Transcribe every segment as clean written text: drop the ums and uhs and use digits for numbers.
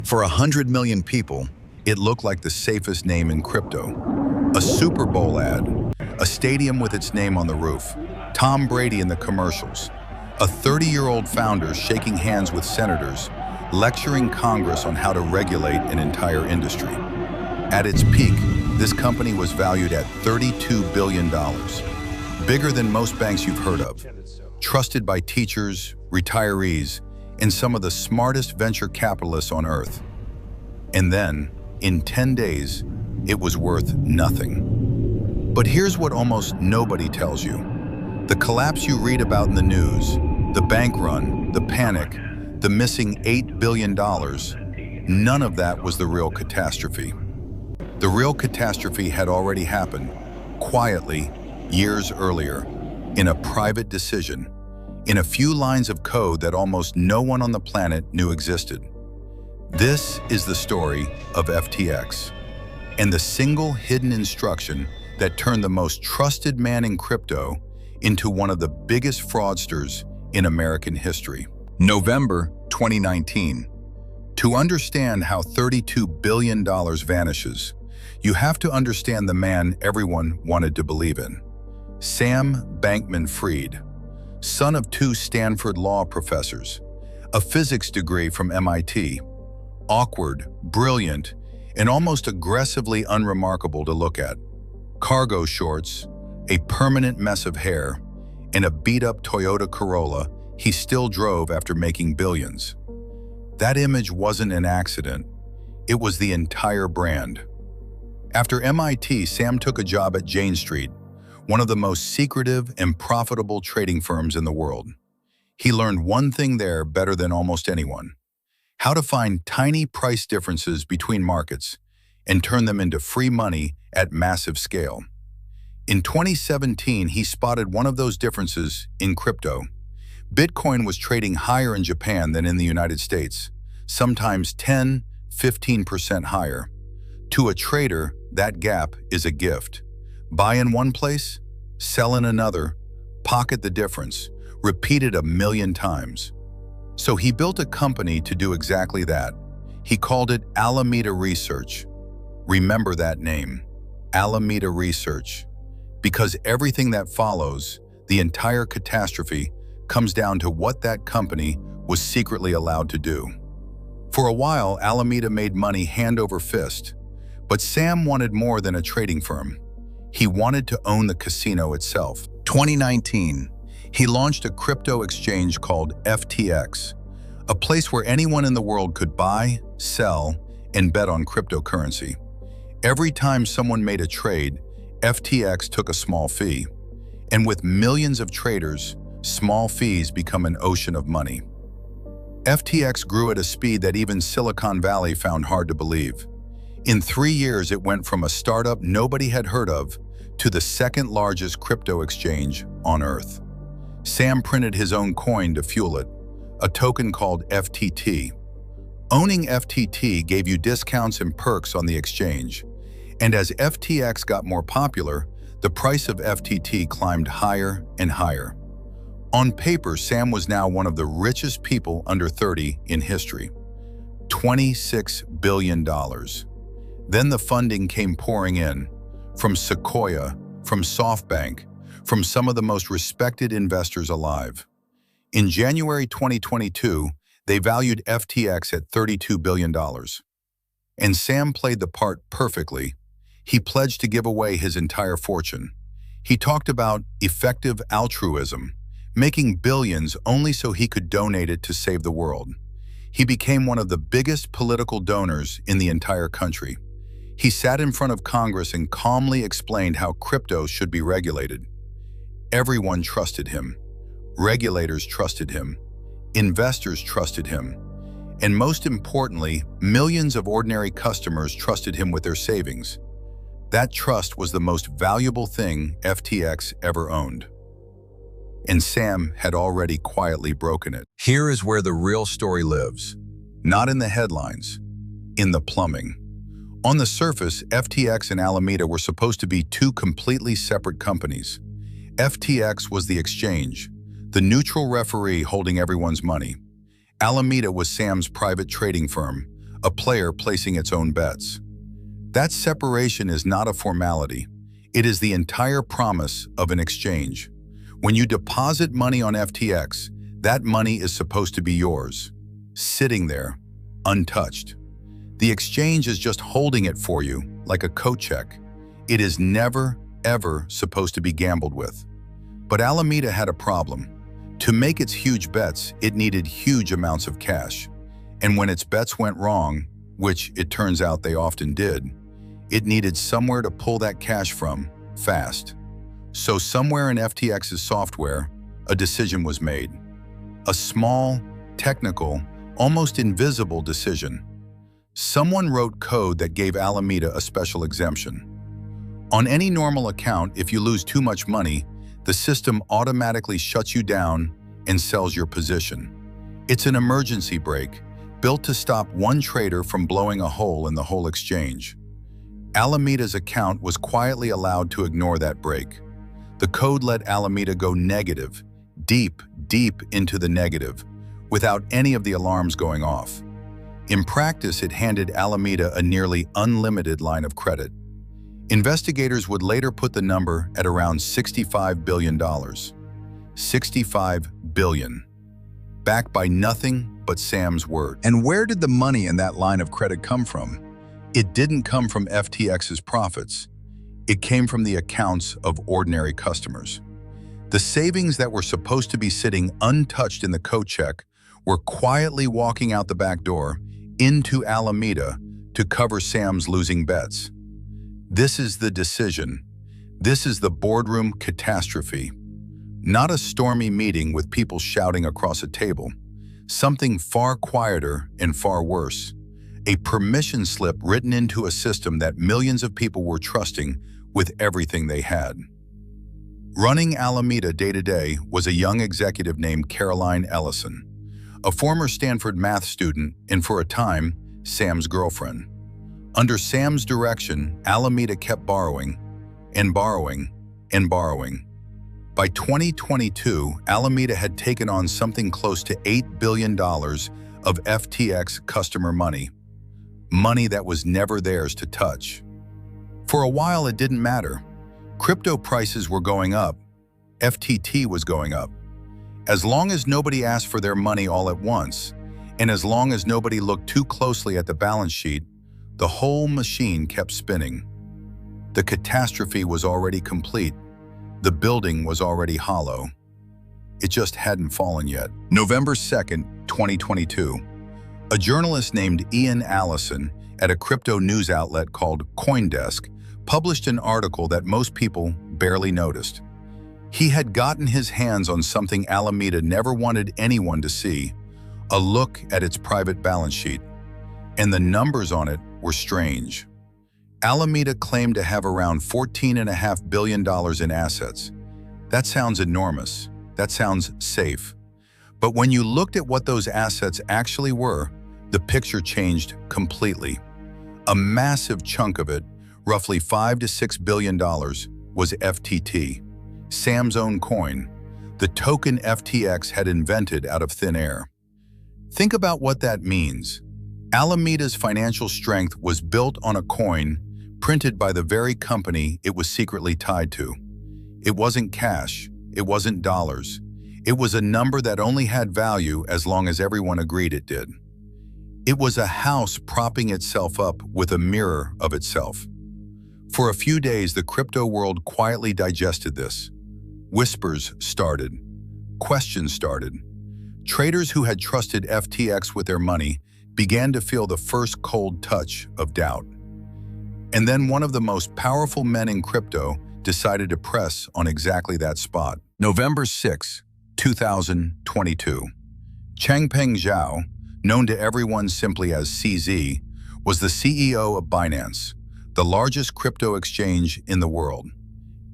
For 100 million people, it looked like the safest name in crypto. A Super Bowl ad, a stadium with its name on the roof, Tom Brady in the commercials, a 30-year-old founder shaking hands with senators, lecturing Congress on how to regulate an entire industry. At its peak, this company was valued at $32 billion, bigger than most banks you've heard of, trusted by teachers, retirees, and some of the smartest venture capitalists on earth. And then, in 10 days, it was worth nothing. But here's what almost nobody tells you. The collapse you read about in the news, the bank run, the panic, the missing $8 billion, none of that was the real catastrophe. The real catastrophe had already happened, quietly, years earlier, in a private decision, in a few lines of code that almost no one on the planet knew existed. This is the story of FTX, and the single hidden instruction that turned the most trusted man in crypto into one of the biggest fraudsters in American history. November 2019. To understand how $32 billion vanishes, you have to understand the man everyone wanted to believe in. Sam Bankman-Fried, son of two Stanford law professors, a physics degree from MIT, awkward, brilliant, and almost aggressively unremarkable to look at. Cargo shorts, a permanent mess of hair, and a beat-up Toyota Corolla he still drove after making billions. That image wasn't an accident. It was the entire brand. After MIT, Sam took a job at Jane Street, one of the most secretive and profitable trading firms in the world. He learned one thing there better than almost anyone: how to find tiny price differences between markets and turn them into free money at massive scale. In 2017, he spotted one of those differences in crypto. Bitcoin was trading higher in Japan than in the United States, sometimes 10–15% higher. To a trader, that gap is a gift. Buy in one place, sell in another, pocket the difference, repeat it 1,000,000 times. So he built a company to do exactly that. He called it Alameda Research. Remember that name, Alameda Research, because everything that follows, the entire catastrophe, comes down to what that company was secretly allowed to do. For a while, Alameda made money hand over fist, but Sam wanted more than a trading firm. He wanted to own the casino itself. 2019, he launched a crypto exchange called FTX, a place where anyone in the world could buy, sell, and bet on cryptocurrency. Every time someone made a trade, FTX took a small fee. And with millions of traders, small fees become an ocean of money. FTX grew at a speed that even Silicon Valley found hard to believe. In 3 years, it went from a startup nobody had heard of to the second largest crypto exchange on Earth. Sam printed his own coin to fuel it, a token called FTT. Owning FTT gave you discounts and perks on the exchange. And as FTX got more popular, the price of FTT climbed higher and higher. On paper, Sam was now one of the richest people under 30 in history. $26 billion. Then the funding came pouring in, from Sequoia, from SoftBank, from some of the most respected investors alive. In January 2022, they valued FTX at $32 billion. And Sam played the part perfectly. He pledged to give away his entire fortune. He talked about effective altruism, making billions only so he could donate it to save the world. He became one of the biggest political donors in the entire country. He sat in front of Congress and calmly explained how crypto should be regulated. Everyone trusted him. Regulators trusted him. Investors trusted him. And most importantly, millions of ordinary customers trusted him with their savings. That trust was the most valuable thing FTX ever owned. And Sam had already quietly broken it. Here is where the real story lives. Not in the headlines, in the plumbing. On the surface, FTX and Alameda were supposed to be two completely separate companies. FTX was the exchange, the neutral referee holding everyone's money. Alameda was Sam's private trading firm, a player placing its own bets. That separation is not a formality. It is the entire promise of an exchange. When you deposit money on FTX, that money is supposed to be yours, sitting there, untouched. The exchange is just holding it for you, like a coat check. It is never, ever supposed to be gambled with. But Alameda had a problem. To make its huge bets, it needed huge amounts of cash. And when its bets went wrong, which it turns out they often did, it needed somewhere to pull that cash from, fast. So somewhere in FTX's software, a decision was made. A small, technical, almost invisible decision. Someone wrote code that gave Alameda a special exemption. On any normal account, if you lose too much money, the system automatically shuts you down and sells your position. It's an emergency brake, built to stop one trader from blowing a hole in the whole exchange. Alameda's account was quietly allowed to ignore that brake. The code let Alameda go negative, deep, deep into the negative, without any of the alarms going off. In practice, it handed Alameda a nearly unlimited line of credit. Investigators would later put the number at around $65 billion. $65 billion. Backed by nothing but Sam's word. And where did the money in that line of credit come from? It didn't come from FTX's profits. It came from the accounts of ordinary customers. The savings that were supposed to be sitting untouched in the coat check were quietly walking out the back door into Alameda to cover Sam's losing bets. This is the decision. This is the boardroom catastrophe. Not a stormy meeting with people shouting across a table. Something far quieter and far worse. A permission slip written into a system that millions of people were trusting with everything they had. Running Alameda day to day was a young executive named Caroline Ellison, a former Stanford math student and for a time, Sam's girlfriend. Under Sam's direction, Alameda kept borrowing and borrowing and borrowing. By 2022, Alameda had taken on something close to $8 billion of FTX customer money. Money that was never theirs to touch. For a while, it didn't matter. Crypto prices were going up. FTT was going up. As long as nobody asked for their money all at once, and as long as nobody looked too closely at the balance sheet, the whole machine kept spinning. The catastrophe was already complete. The building was already hollow. It just hadn't fallen yet. November 2nd, 2022. A journalist named Ian Allison at a crypto news outlet called CoinDesk published an article that most people barely noticed. He had gotten his hands on something Alameda never wanted anyone to see, a look at its private balance sheet. And the numbers on it were strange. Alameda claimed to have around $14.5 billion in assets. That sounds enormous. That sounds safe. But when you looked at what those assets actually were, the picture changed completely. A massive chunk of it, roughly $5 to $6 billion, was FTT, Sam's own coin, the token FTX had invented out of thin air. Think about what that means. Alameda's financial strength was built on a coin printed by the very company it was secretly tied to. It wasn't cash, it wasn't dollars. It was a number that only had value as long as everyone agreed it did. It was a house propping itself up with a mirror of itself. For a few days, the crypto world quietly digested this. Whispers started. Questions started. Traders who had trusted FTX with their money began to feel the first cold touch of doubt. And then one of the most powerful men in crypto decided to press on exactly that spot. November 6, 2022. Changpeng Zhao, known to everyone simply as CZ, was the CEO of Binance, the largest crypto exchange in the world,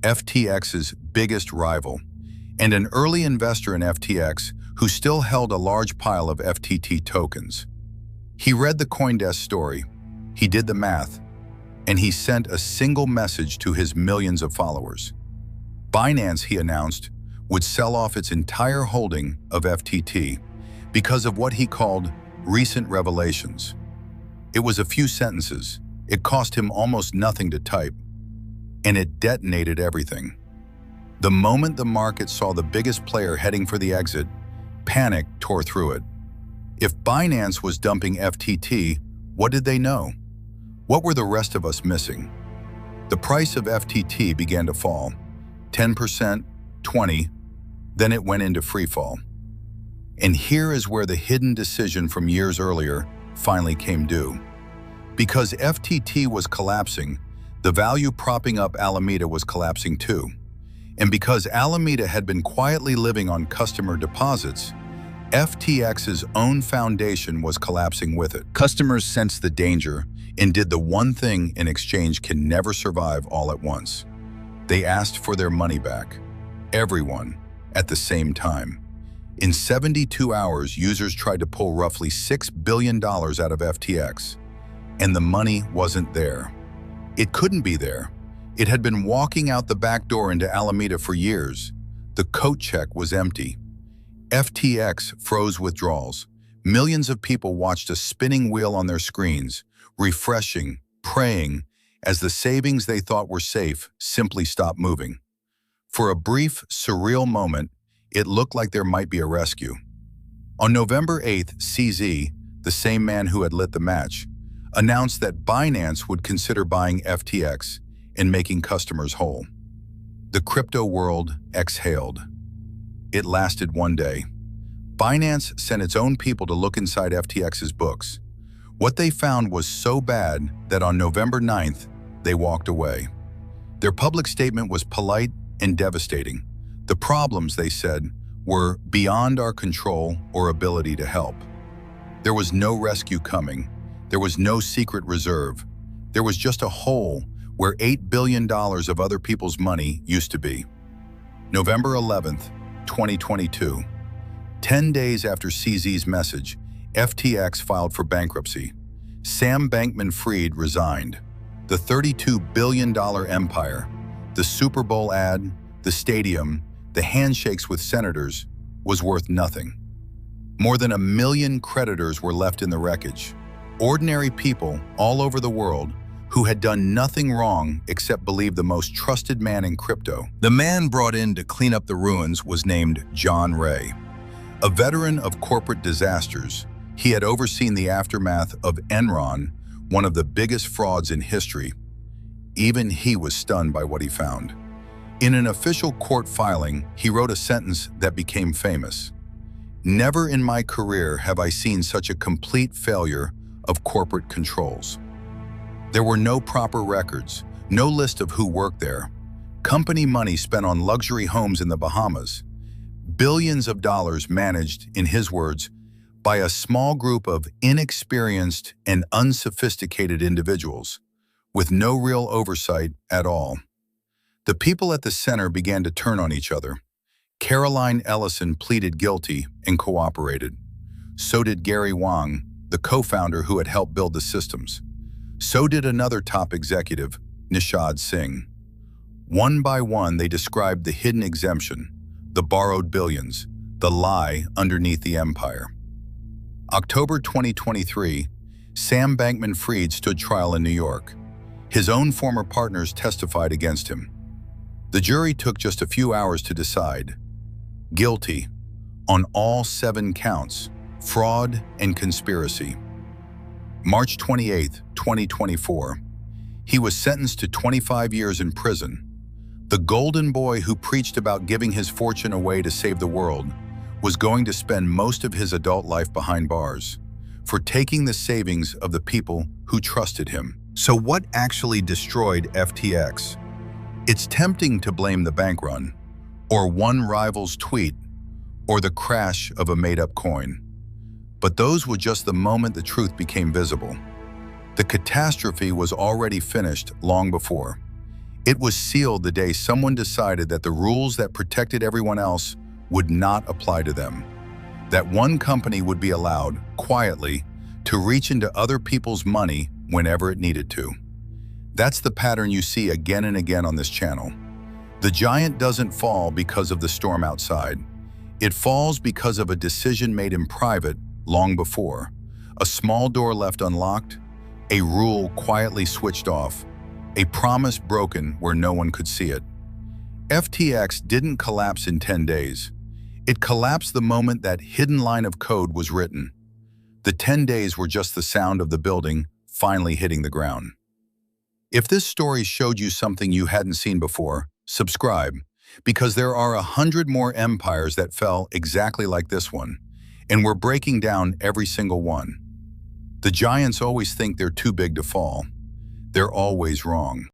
FTX's biggest rival, and an early investor in FTX who still held a large pile of FTT tokens. He read the CoinDesk story, he did the math, and he sent a single message to his millions of followers. Binance, he announced, would sell off its entire holding of FTT because of what he called recent revelations. It was a few sentences. It cost him almost nothing to type, and it detonated everything. The moment the market saw the biggest player heading for the exit, panic tore through it. If Binance was dumping FTT, what did they know? What were the rest of us missing? The price of FTT began to fall, 10%, 20%, then it went into freefall. And here is where the hidden decision from years earlier finally came due. Because FTT was collapsing, the value propping up Alameda was collapsing too. And because Alameda had been quietly living on customer deposits, FTX's own foundation was collapsing with it. Customers sensed the danger and did the one thing an exchange can never survive all at once. They asked for their money back. Everyone, at the same time. In 72 hours, users tried to pull roughly $6 billion out of FTX, and the money wasn't there. It couldn't be there. It had been walking out the back door into Alameda for years. The coat check was empty. FTX froze withdrawals. Millions of people watched a spinning wheel on their screens, refreshing, praying, as the savings they thought were safe simply stopped moving. For a brief, surreal moment, it looked like there might be a rescue. On November 8th, CZ, the same man who had lit the match, announced that Binance would consider buying FTX and making customers whole. The crypto world exhaled. It lasted one day. Binance sent its own people to look inside FTX's books. What they found was so bad that on November 9th, they walked away. Their public statement was polite and devastating. The problems, they said, were beyond our control or ability to help. There was no rescue coming. There was no secret reserve. There was just a hole where $8 billion of other people's money used to be. November 11th, 2022. 10 days after CZ's message, FTX filed for bankruptcy. Sam Bankman-Fried resigned. The $32 billion empire, the Super Bowl ad, the stadium, the handshakes with senators, was worth nothing. More than 1 million creditors were left in the wreckage. Ordinary people all over the world who had done nothing wrong except believe the most trusted man in crypto. The man brought in to clean up the ruins was named John Ray. A veteran of corporate disasters, he had overseen the aftermath of Enron, one of the biggest frauds in history. Even he was stunned by what he found. In an official court filing, he wrote a sentence that became famous. "Never in my career have I seen such a complete failure of corporate controls." There were no proper records, no list of who worked there. Company money spent on luxury homes in the Bahamas. Billions of dollars managed, in his words, by a small group of inexperienced and unsophisticated individuals, with no real oversight at all. The people at the center began to turn on each other. Caroline Ellison pleaded guilty and cooperated. So did Gary Wang, the co-founder who had helped build the systems. So did another top executive, Nishad Singh. One by one, they described the hidden exemption, the borrowed billions, the lie underneath the empire. October 2023, Sam Bankman-Fried stood trial in New York. His own former partners testified against him. The jury took just a few hours to decide. Guilty on all 7 counts, fraud and conspiracy. March 28, 2024. He was sentenced to 25 years in prison. The golden boy who preached about giving his fortune away to save the world was going to spend most of his adult life behind bars for taking the savings of the people who trusted him. So what actually destroyed FTX? It's tempting to blame the bank run, or one rival's tweet, or the crash of a made-up coin. But those were just the moment the truth became visible. The catastrophe was already finished long before. It was sealed the day someone decided that the rules that protected everyone else would not apply to them. That one company would be allowed, quietly, to reach into other people's money whenever it needed to. That's the pattern you see again and again on this channel. The giant doesn't fall because of the storm outside. It falls because of a decision made in private long before. A small door left unlocked, A rule quietly switched off, a promise broken where no one could see it. FTX didn't collapse in 10 days. It collapsed the moment that hidden line of code was written. The 10 days were just the sound of the building finally hitting the ground. If this story showed you something you hadn't seen before, subscribe, because there are 100 more empires that fell exactly like this one, and we're breaking down every single one. The giants always think they're too big to fall. They're always wrong.